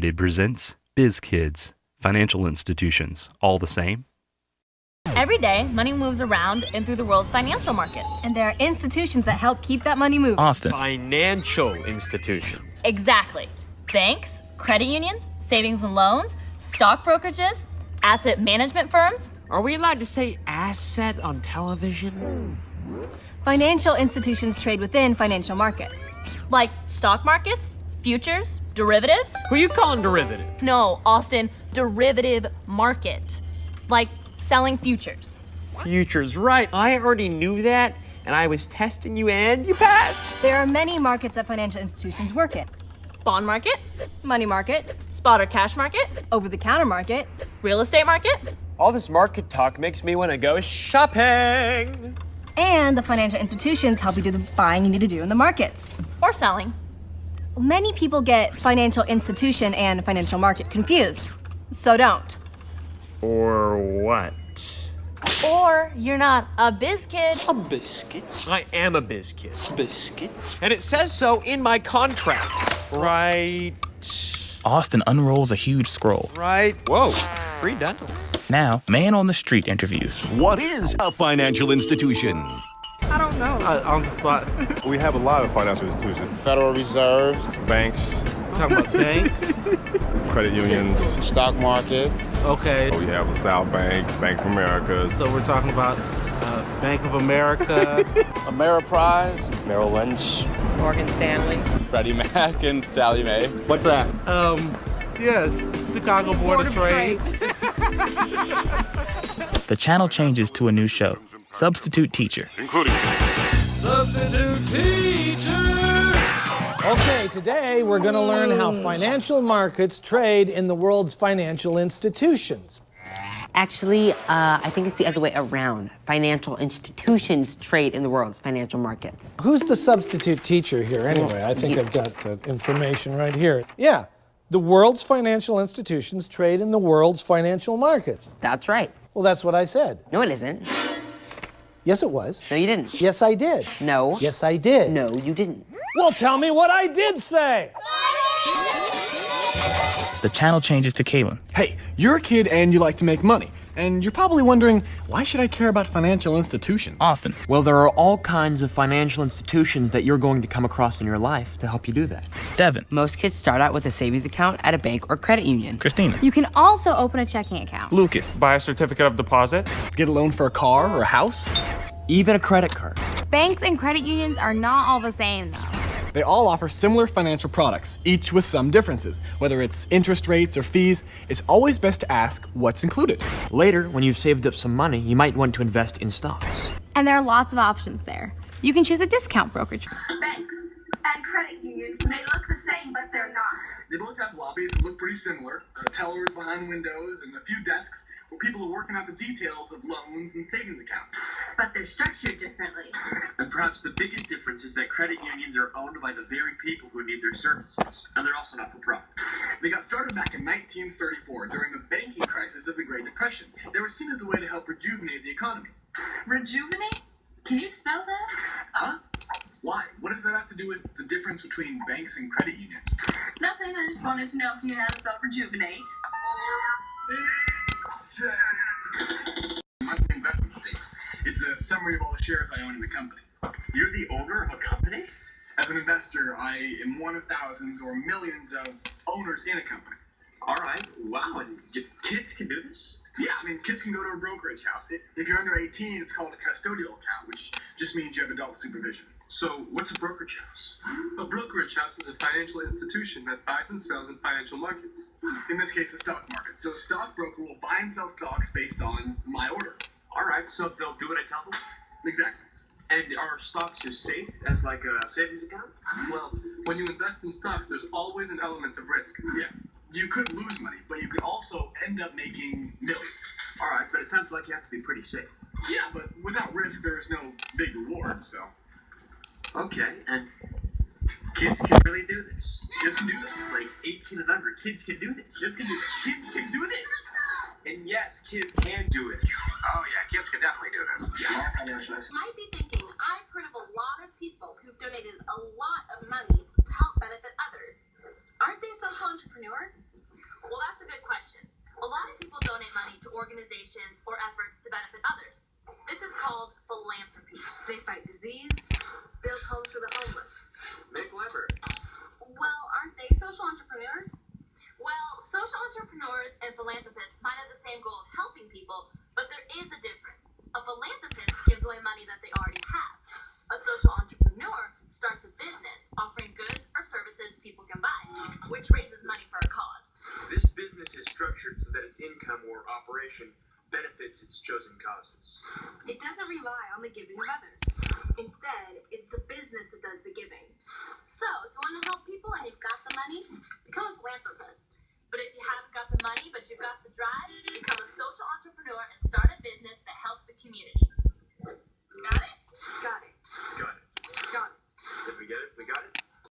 It presents Biz Kids, financial institutions, all the same. Every day, money moves around and through the world's financial markets. And there are institutions that help keep that money moving. Austin. Financial institution. Exactly. Banks, credit unions, savings and loans, stock brokerages, asset management firms. Are we allowed to say asset on television? Financial institutions trade within financial markets. Like stock markets, futures, derivatives. Who you calling derivative? No, Austin, derivative market. Like selling futures. Futures, right. I already knew that, and I was testing you and you passed. There are many markets that financial institutions work in. Bond market, Money market, spot or cash market, over-the-counter market. real estate market. All this market talk makes me want to go shopping. And the financial institutions help you do the buying you need to do in the markets. Or selling. Many people get financial institution and financial market confused. So don't. Or what? Or you're not a biz kid. A biscuit. I am a biz kid. Biscuit. And it says so in my contract. Right. Austin unrolls a huge scroll. Right. Whoa. Free dental. Now, man on the street interviews. What is a financial institution? I don't know. On the spot. We have a lot of financial institutions. Federal Reserves, Banks, Talking about banks. credit unions. stock market. Okay. We have the South Bank, Bank of America, So we're talking about Bank of America. Ameriprise. Merrill Lynch. Morgan Stanley. Freddie Mac and Sally Mae. What's that? Yes, Chicago Board of Trade. The channel changes to a new show, Substitute Teacher. Including Okay, today we're going to learn how financial markets trade in the world's financial institutions. Actually, I think it's the other way around. Financial institutions trade in the world's financial markets. Who's the substitute teacher here anyway? I think I've got information right here. Yeah, the world's financial institutions trade in the world's financial markets. That's right. Well, that's what I said. No, it isn't. Yes, it was. No, you didn't. Yes, I did. No. Yes, I did. No, you didn't. Well, tell me what I did say. The channel changes to Kalen. Hey, you're a kid and you like to make money. And you're probably wondering, why should I care about financial institutions? Austin. Well, there are all kinds of financial institutions that you're going to come across in your life to help you do that. Devin. Most kids start out with a savings account at a bank or credit union. Christina. You can also open a checking account. Lucas. Buy a certificate of deposit. Get a loan for a car or a house? Even a credit card. Banks and credit unions are not all the same, though. They all offer similar financial products, each with some differences. Whether it's interest rates or fees, it's always best to ask what's included. Later, when you've saved up some money, you might want to invest in stocks. And there are lots of options there. You can choose a discount brokerage. Banks and credit unions may look the same, but they're not. They both have lobbies that look pretty similar, tellers behind windows, and a few desks where people are working out the details of loans and savings accounts. But they're structured differently. And perhaps the biggest difference is that credit unions are owned by the very people who need their services, and they're also not for profit. They got started back in 1934 during the banking crisis of the Great Depression. They were seen as a way to help rejuvenate the economy. Rejuvenate? Can you spell that? Huh? Why? What does that have to do with the difference between banks and credit unions? Nothing, I just wanted to know if you had spelled rejuvenate. Monthly investment statement. It's a summary of all the shares I own in the company. You're the owner of a company? As an investor, I am one of thousands or millions of owners in a company. All right. Wow. And kids can do this? Yeah, I mean, kids can go to a brokerage house. If you're under 18, it's called a custodial account, which just means you have adult supervision. So, what's a brokerage house? A brokerage house is a financial institution that buys and sells in financial markets. In this case, the stock market. So, a stockbroker will buy and sell stocks based on my order. All right, so they'll do what I tell them? Exactly. And are stocks just safe as like a savings account? Well, when you invest in stocks, there's always an element of risk. Yeah. You could lose money, but you could also end up making millions. All right, but it sounds like you have to be pretty safe. Yeah, but without risk, there is no big reward, so. Okay, and kids can really do this. Kids can do this. Like 18 and under, kids can do this. Kids can do this. Kids can do this. And yes, kids can do it. Oh yeah, kids can definitely do this. Yeah, financialists. Might be thinking, I've heard of a lot of people who've donated a lot of money to help benefit others. Aren't they social entrepreneurs? organizations or efforts to benefit others. This is called philanthropy. They fight disease, build homes for the homeless. Make lever. Well, aren't they social entrepreneurs? Well, social entrepreneurs and philanthropists might have the same goal of helping people, but there is a difference. A philanthropist gives away money that they already have. A social entrepreneur starts a business offering goods or services people can buy, which raises money for a cause. This business is structured so that its income or operation benefits its chosen causes. It doesn't rely on the giving of others. Instead, it's the business that does the giving. So, if you want to help